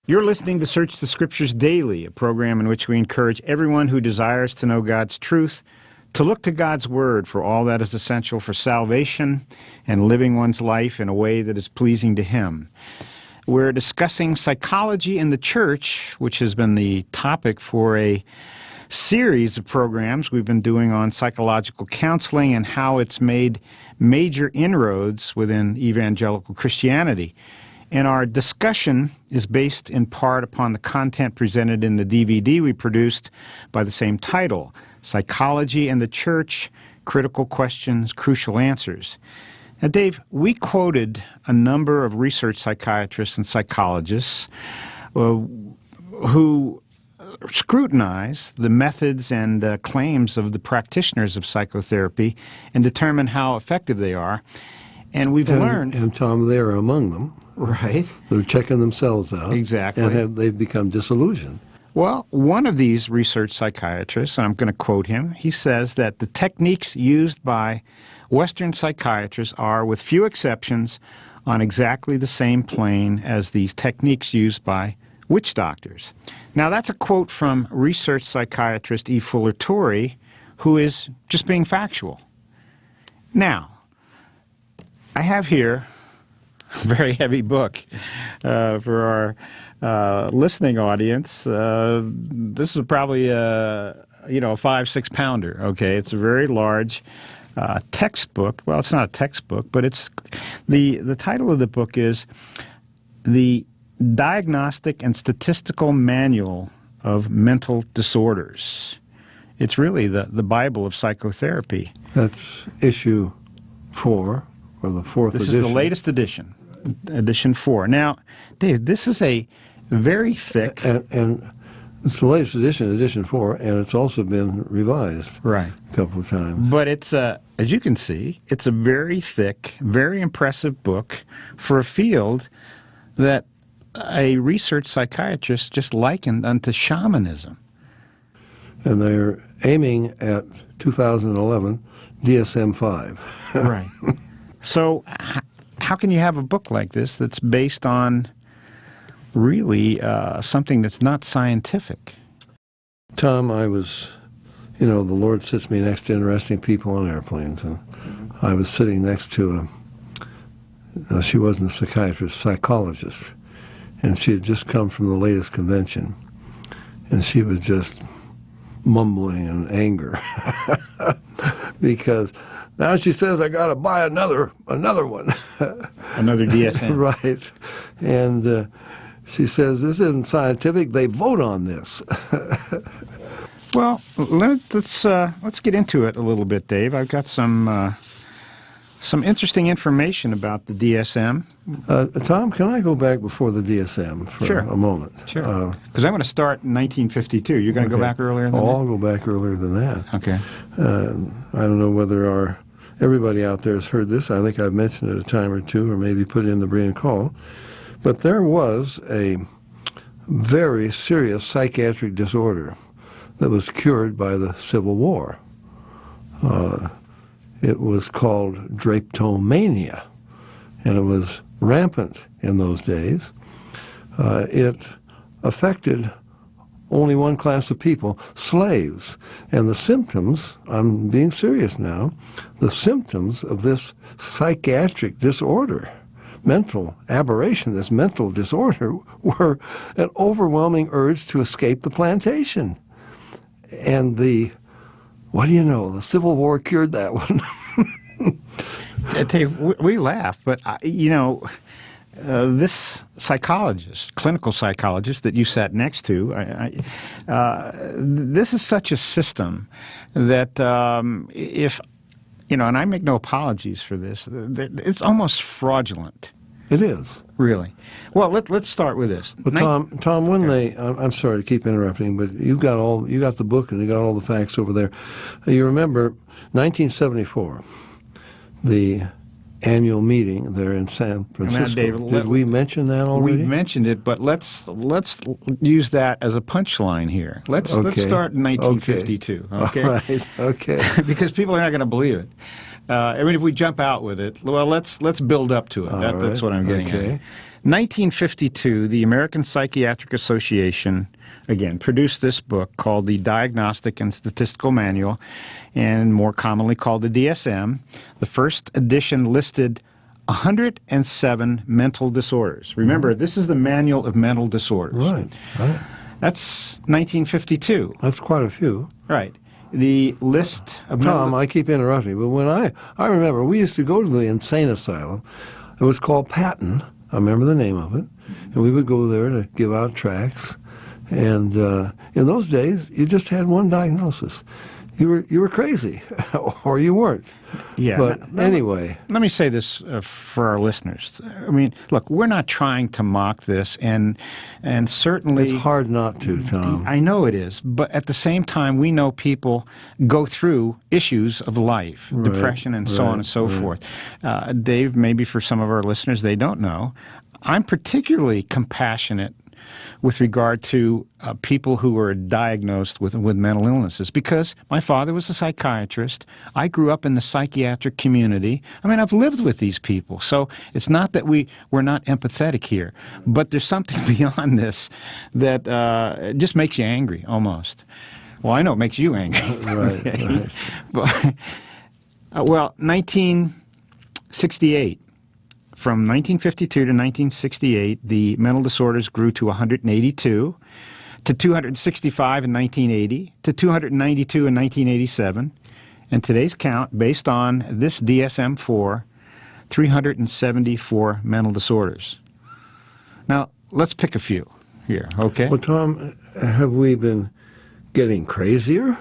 You're listening to Search the Scriptures Daily, a program in which we encourage everyone who desires to know God's truth to look to God's Word for all that is essential for salvation and living one's life in a way that is pleasing to Him. We're discussing psychology in the church, which has been the topic for a series of programs we've been doing on psychological counseling and how it's made major inroads within evangelical Christianity. And our discussion is based in part upon the content presented in the DVD we produced by the same title, Psychology and the Church, Critical Questions, Crucial Answers. Now, Dave, we quoted a number of research psychiatrists and psychologists who scrutinize the methods and claims of the practitioners of psychotherapy and determine how effective they are. And we've learned... And Tom, they're among them. Right. They're checking themselves out. Exactly. And they've become disillusioned. Well, one of these research psychiatrists, and I'm going to quote him, he says that the techniques used by Western psychiatrists are, with few exceptions, on exactly the same plane as these techniques used by witch doctors. Now, that's a quote from research psychiatrist E. Fuller Torrey, who is just being factual. Now, I have here a very heavy book for our listening audience. This is probably a 5-6 pounder. Okay, it's a very large textbook. Well, it's not a textbook, but it's the title of the book is The Diagnostic and Statistical Manual of Mental Disorders. It's really the Bible of psychotherapy. That's issue 4, or the 4th edition. This is the latest edition, edition 4. Now, Dave, this is a very thick... And it's the latest edition, edition 4, and it's also been revised right. a couple of times. But it's, as you can see, it's a very thick, very impressive book for a field that a research psychiatrist just likened unto shamanism. And they're aiming at 2011 DSM-5. Right. So how can you have a book like this that's based on really something that's not scientific? Tom, I was, the Lord sits me next to interesting people on airplanes, and I was sitting next to she wasn't a psychiatrist, psychologist, and she had just come from the latest convention, and she was just mumbling in anger because now she says I got to buy another one, another DSM, right? And she says this isn't scientific. They vote on this. Well, let's get into it a little bit, Dave. I've got some interesting information about the DSM. Tom, can I go back before the DSM for a moment? Sure. Because I'm going to start in 1952. You're going to go back earlier than that? I'll go back earlier than that. Okay. I don't know whether everybody out there has heard this. I think I've mentioned it a time or two, or maybe put it in the Brian Call. But there was a very serious psychiatric disorder that was cured by the Civil War. It was called drapetomania, and it was rampant in those days. It affected only one class of people, slaves. And the symptoms, I'm being serious now, the symptoms of this psychiatric disorder, mental aberration, this mental disorder, were an overwhelming urge to escape the plantation. And what do you know, the Civil War cured that one. Dave, we laugh, but, this psychologist, clinical psychologist that you sat next to, this is such a system that if, and I make no apologies for this, it's almost fraudulent. It is. Really. Well, let's start with this. Well, Tom, when I'm sorry to keep interrupting, but you got the book and you got all the facts over there. You remember 1974, the annual meeting there in San Francisco. David, did we mention that already? We've mentioned it, but let's use that as a punchline here. Let's start in 1952. Okay. All right. Okay. Because people are not going to believe it. If we jump out with it, well, let's build up to it. That's what I'm getting at. 1952, the American Psychiatric Association, again, produced this book called the Diagnostic and Statistical Manual, and more commonly called the DSM. The first edition listed 107 mental disorders. Remember, this is the Manual of Mental Disorders. Right, right. That's 1952. That's quite a few. Right. The list of Tom, I keep interrupting, but when I remember, we used to go to the insane asylum. It was called Patton. I remember the name of it. And we would go there to give out tracts. And in those days, you just had one diagnosis. You were crazy, or you weren't. Yeah. But anyway. Let me say this for our listeners. I mean, look, we're not trying to mock this, and certainly It's hard not to, Tom. I know it is, but at the same time, we know people go through issues of life, depression, and so on and so forth. Dave, maybe for some of our listeners, they don't know. I'm particularly compassionate with regard to people who are diagnosed with mental illnesses, because my father was a psychiatrist. I grew up in the psychiatric community. I mean, I've lived with these people, so it's not that we're not empathetic here, but there's something beyond this that just makes you angry, almost. Well, I know it makes you angry. Right, right. But, well, 1968. From 1952 to 1968, the mental disorders grew to 182, to 265 in 1980, to 292 in 1987, and today's count, based on this DSM-4, 374 mental disorders. Now, let's pick a few here, okay? Well, Tom, have we been getting crazier?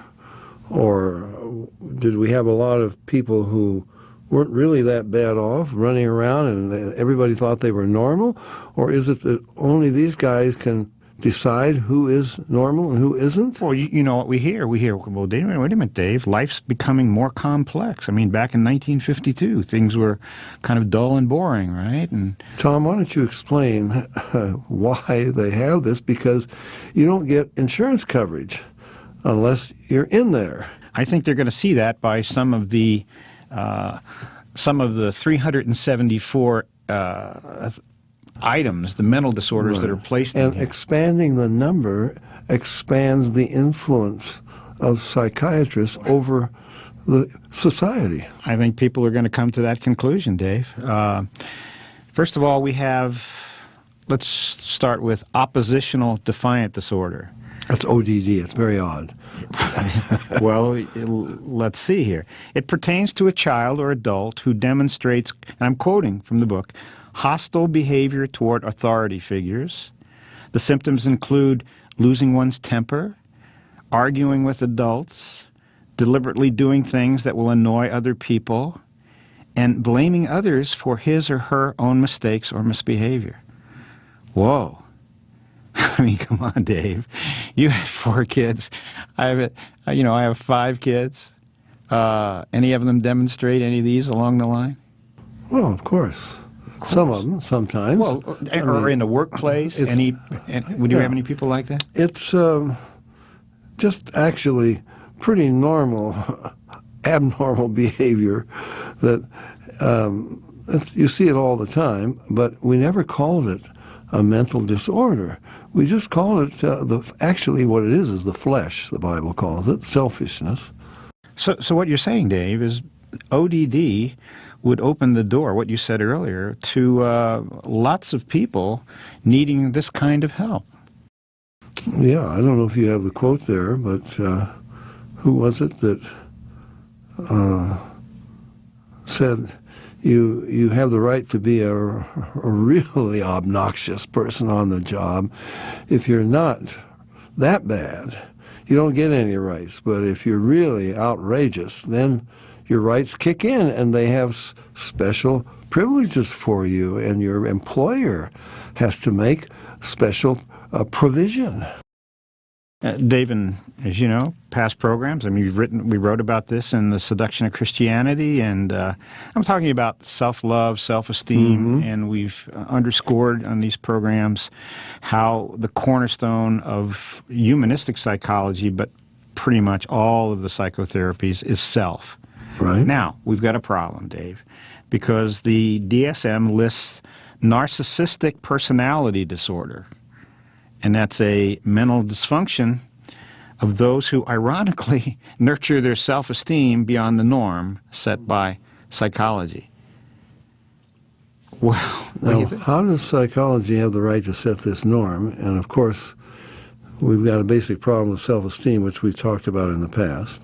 Or did we have a lot of people who weren't really that bad off, running around, and everybody thought they were normal? Or is it that only these guys can decide who is normal and who isn't? Well, you know what we hear? We hear, well, wait a minute, Dave, life's becoming more complex. I mean, back in 1952, things were kind of dull and boring, right? And Tom, why don't you explain why they have this? Because you don't get insurance coverage unless you're in there. I think they're going to see that by some of the 374 items, the mental disorders that are placed in And here. expanding the number expands the influence of psychiatrists over the society. I think people are going to come to that conclusion, Dave. First of all, let's start with oppositional defiant disorder. That's ODD. It's very odd. Well, let's see here. It pertains to a child or adult who demonstrates, and I'm quoting from the book, hostile behavior toward authority figures. The symptoms include losing one's temper, arguing with adults, deliberately doing things that will annoy other people, and blaming others for his or her own mistakes or misbehavior. Whoa. I mean, come on, Dave. You had 4 kids. I have 5 kids. Any of them demonstrate any of these along the line? Well, of course. Some of them, sometimes. Well, or in the workplace. Would you have any people like that? It's just actually pretty normal, abnormal behavior that you see it all the time, but we never called it a mental disorder. We just call it, actually what it is the flesh, the Bible calls it, selfishness. So what you're saying, Dave, is ODD would open the door, what you said earlier, to lots of people needing this kind of help. Yeah, I don't know if you have the quote there, but who was it that said, You have the right to be a really obnoxious person on the job. If you're not that bad, you don't get any rights. But if you're really outrageous, then your rights kick in, and they have special privileges for you, and your employer has to make special provision. Dave, as you know, past programs, I mean, we wrote about this in The Seduction of Christianity, and I'm talking about self-love, self-esteem, and we've underscored on these programs how the cornerstone of humanistic psychology, but pretty much all of the psychotherapies, is self. Right. Now, we've got a problem, Dave, because the DSM lists narcissistic personality disorder. And that's a mental dysfunction of those who ironically nurture their self-esteem beyond the norm set by psychology. Well, what do you think? How does psychology have the right to set this norm? And of course, we've got a basic problem with self-esteem, which we've talked about in the past.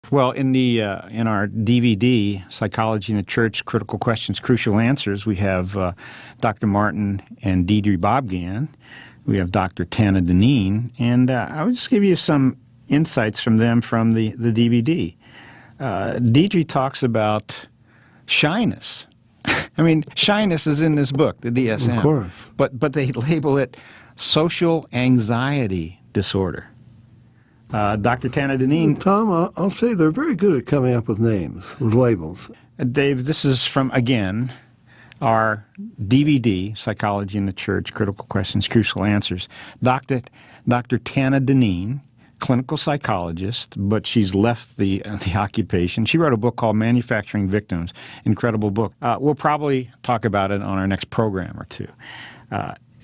Well, in our DVD, Psychology in the Church, Critical Questions, Crucial Answers, we have Dr. Martin and Deidre Bobgan. We have Dr. Tana Deneen, and I will just give you some insights from them from the DVD. Deidre talks about shyness. I mean, shyness is in this book, the DSM. Of course. But they label it social anxiety disorder. Dr. Tana Deneen. Tom, I'll say they're very good at coming up with names, with labels. Dave, this is from, again, our DVD, Psychology in the Church, Critical Questions, Crucial Answers. Dr. Tana Deneen, clinical psychologist, but she's left the occupation. She wrote a book called Manufacturing Victims, incredible book. We'll probably talk about it on our next program or two.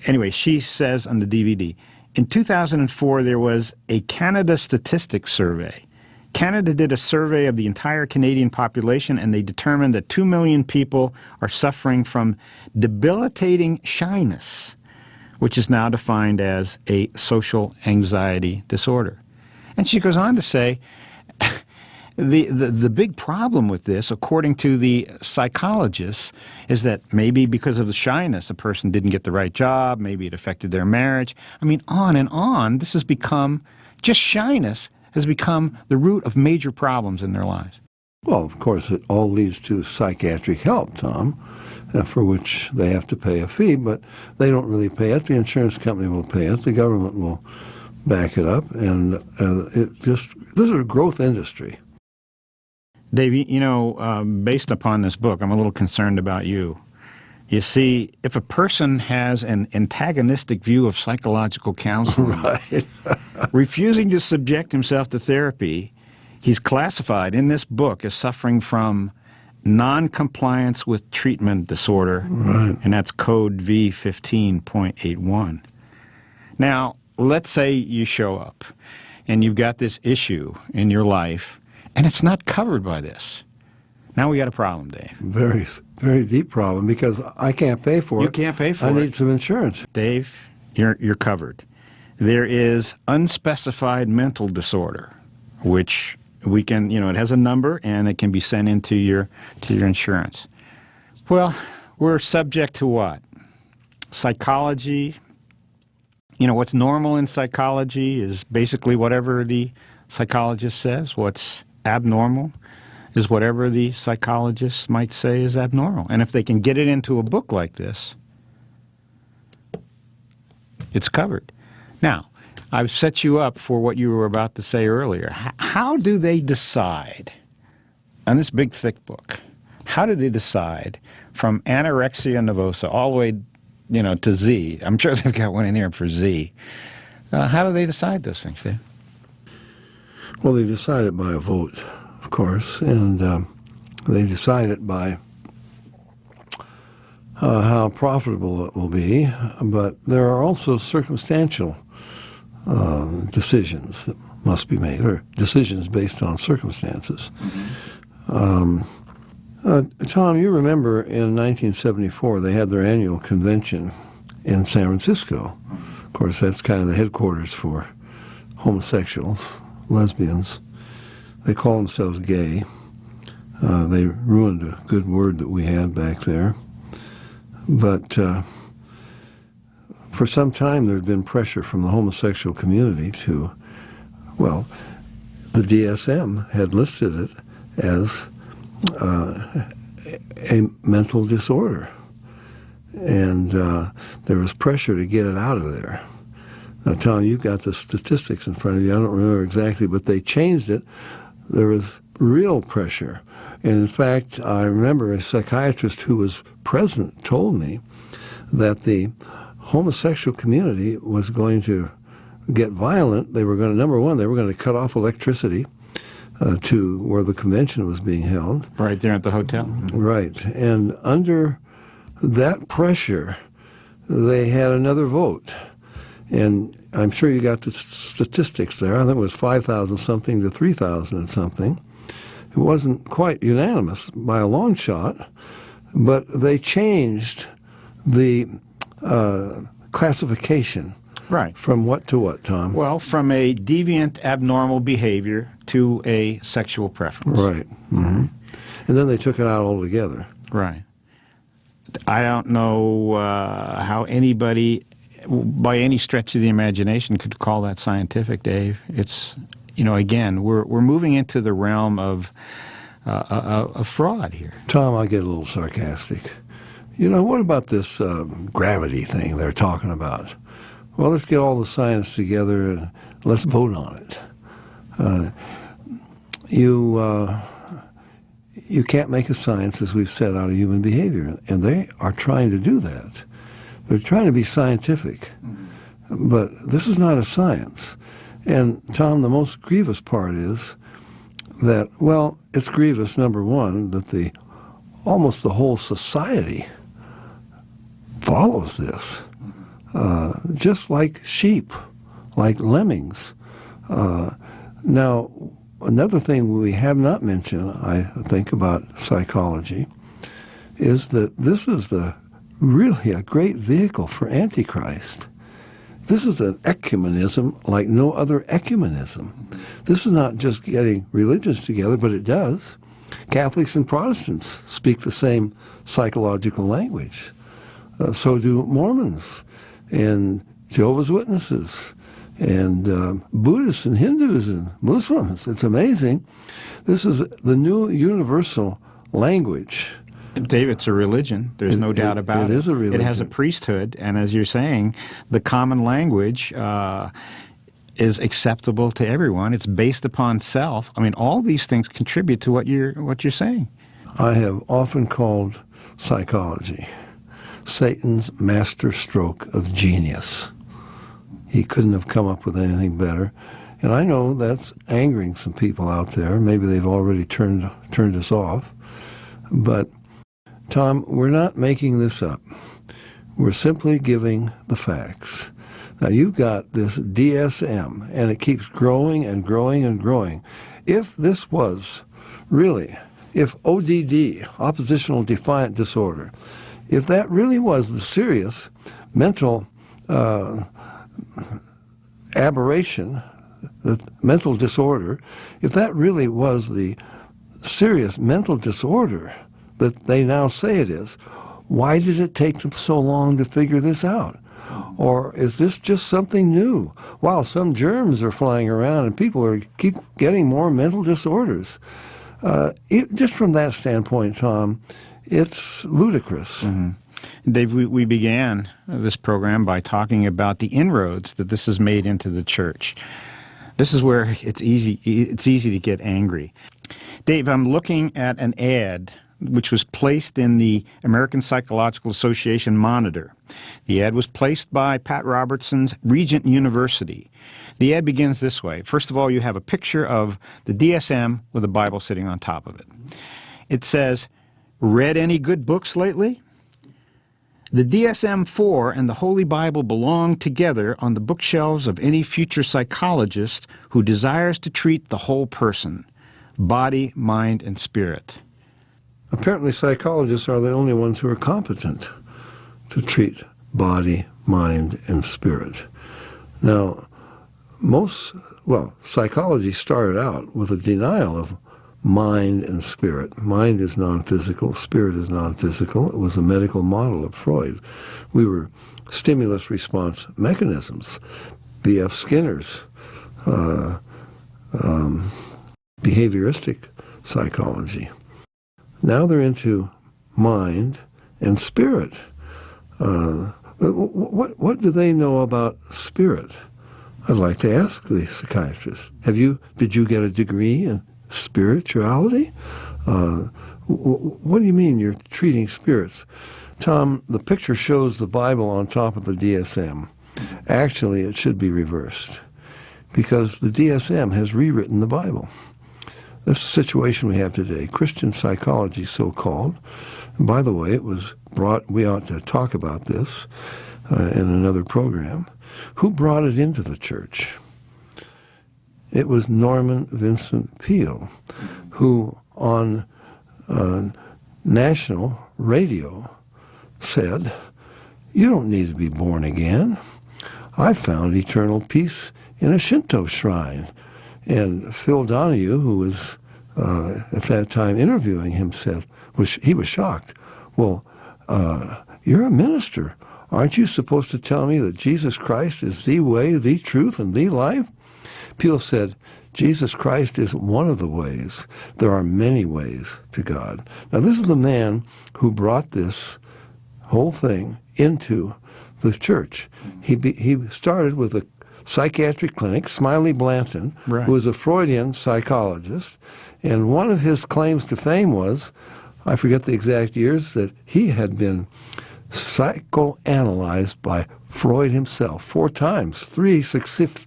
Anyway, she says on the DVD, in 2004, there was a Canada Statistics Survey. Canada did a survey of the entire Canadian population, and they determined that 2 million people are suffering from debilitating shyness, which is now defined as a social anxiety disorder. And she goes on to say, the big problem with this, according to the psychologists, is that maybe because of the shyness, a person didn't get the right job, maybe it affected their marriage. I mean, on and on. This has become, just shyness has become the root of major problems in their lives. Well, of course, it all leads to psychiatric help, Tom, for which they have to pay a fee, but they don't really pay it. The insurance company will pay it. The government will back it up, and this is a growth industry. Dave, based upon this book, I'm a little concerned about you. You see, if a person has an antagonistic view of psychological counseling, Right. refusing to subject himself to therapy, he's classified in this book as suffering from non-compliance with treatment disorder, Right. and that's code V15.81. Now, let's say you show up and you've got this issue in your life, and it's not covered by this. Now we got a problem, Dave. Very, very deep problem, because I can't pay for it. You can't pay for I it. need some insurance. Dave, you're covered. There is unspecified mental disorder, which we can, it has a number, and it can be sent into your insurance. Well, we're subject to what? Psychology. What's normal in psychology is basically whatever the psychologist says. What's abnormal is whatever the psychologists might say is abnormal. And if they can get it into a book like this, it's covered. Now, I've set you up for what you were about to say earlier. How do they decide, on this big, thick book, how do they decide from anorexia nervosa all the way, to Z? I'm sure they've got one in there for Z. How do they decide those things, Dave? Well, they decide it by a vote, of course, and they decide it by how profitable it will be, but there are also circumstantial decisions that must be made, or decisions based on circumstances. Tom, you remember in 1974 they had their annual convention in San Francisco. Of course, that's kind of the headquarters for homosexuals, lesbians. They call themselves gay. They ruined a good word that we had back there. But for some time there had been pressure from the homosexual community to, well, the DSM had listed it as a mental disorder. And there was pressure to get it out of there. Now, Tom, you've got the statistics in front of you. I don't remember exactly, but they changed it. There was real pressure. And in fact, I remember a psychiatrist who was present told me that the homosexual community was going to get violent. They were going to, number one, they were going to cut off electricity to where the convention was being held. Right there at the hotel. Right. And under that pressure, they had another vote. And I'm sure you got the statistics there. I think it was 5,000 something to 3,000 and something. It wasn't quite unanimous by a long shot, but they changed the classification. Right. From what to what, Tom? Well, from a deviant, abnormal behavior to a sexual preference. Right. Mm-hmm. And then they took it out altogether. Right. I don't know how anybody, by any stretch of the imagination, could call that scientific, Dave. It's, again, we're moving into the realm of fraud here. Tom, I get a little sarcastic. What about this gravity thing they're talking about? Well, let's get all the science together and let's vote on it. You can't make a science, as we've said, out of human behavior, and they are trying to do that. They're trying to be scientific, but this is not a science. And, Tom, the most grievous part is that, well, it's grievous, number one, that almost the whole society follows this. Just like sheep, like lemmings. Now, another thing we have not mentioned, I think, about psychology is that this is really a great vehicle for Antichrist. This is an ecumenism like no other ecumenism. This is not just getting religions together, but it does. Catholics and Protestants speak the same psychological language. So do Mormons and Jehovah's Witnesses and Buddhists and Hindus and Muslims. It's amazing. This is the new universal language. Dave, it's a religion. There's no doubt about it. It is a religion. It has a priesthood, and as you're saying, the common language is acceptable to everyone. It's based upon self. I mean, all these things contribute to what you're saying. I have often called psychology Satan's master stroke of genius. He couldn't have come up with anything better. And I know that's angering some people out there. Maybe they've already turned us off. But, Tom, we're not making this up. We're simply giving the facts. Now, you've got this DSM, and it keeps growing and growing and growing. If this was really, if ODD, oppositional defiant disorder, if that really was the serious mental aberration, the mental disorder, if that really was the serious mental disorder that they now say it is, why did it take them so long to figure this out? Or is this just something new? Wow, some germs are flying around and people keep getting more mental disorders. Just from that standpoint, Tom, it's ludicrous. Mm-hmm. Dave, we began this program by talking about the inroads that this has made into the church. This is where it's easy to get angry. Dave, I'm looking at an ad which was placed in the American Psychological Association Monitor. The ad was placed by Pat Robertson's Regent University. The ad begins this way. First of all, you have a picture of the DSM with a Bible sitting on top of it. It says, "Read any good books lately? The DSM-4 and the Holy Bible belong together on the bookshelves of any future psychologist who desires to treat the whole person, body, mind, and spirit." Apparently psychologists are the only ones who are competent to treat body, mind, and spirit. Now, psychology started out with a denial of mind and spirit. Mind is non-physical, spirit is non-physical. It was a medical model of Freud. We were stimulus response mechanisms. B.F. Skinner's behavioristic psychology. Now they're into mind and spirit. What do they know about spirit? I'd like to ask the psychiatrist. Did you get a degree in spirituality? What do you mean you're treating spirits? Tom, the picture shows the Bible on top of the DSM. Actually, it should be reversed because the DSM has rewritten the Bible. That's the situation we have today. Christian psychology, so-called. And by the way, it was brought, we ought to talk about this in another program. Who brought it into the church? It was Norman Vincent Peale, who on national radio said, "You don't need to be born again. I found eternal peace in a Shinto shrine." And Phil Donahue, who was at that time interviewing him, said, he was shocked. "Well, you're a minister. Aren't you supposed to tell me that Jesus Christ is the way, the truth, and the life?" Peale said, "Jesus Christ is one of the ways. There are many ways to God." Now, this is the man who brought this whole thing into the church. He started with a psychiatric clinic, Smiley Blanton, Right. who was a Freudian psychologist, and one of his claims to fame was, I forget the exact years, that he had been psychoanalyzed by Freud himself 4 times, 3 successive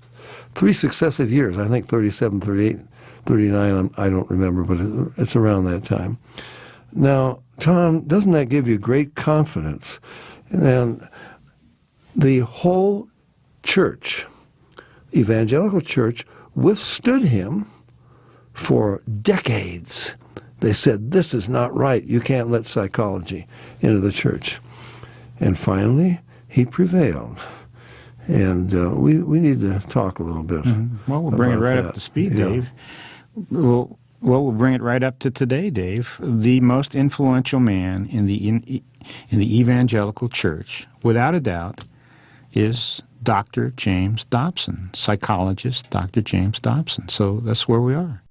years, I think 37, 38, 39, I don't remember, but it's around that time. Now, Tom, doesn't that give you great confidence? And the whole church, evangelical church, withstood him for decades. They said, "This is not right. You can't let psychology into the church." And finally, he prevailed. And we need to talk a little bit. Well, we'll bring it about right that. up to speed, Yeah. Dave. We'll bring it right up to today, Dave. The most influential man in the evangelical church, without a doubt, is Dr. James Dobson, psychologist Dr. James Dobson. So that's where we are.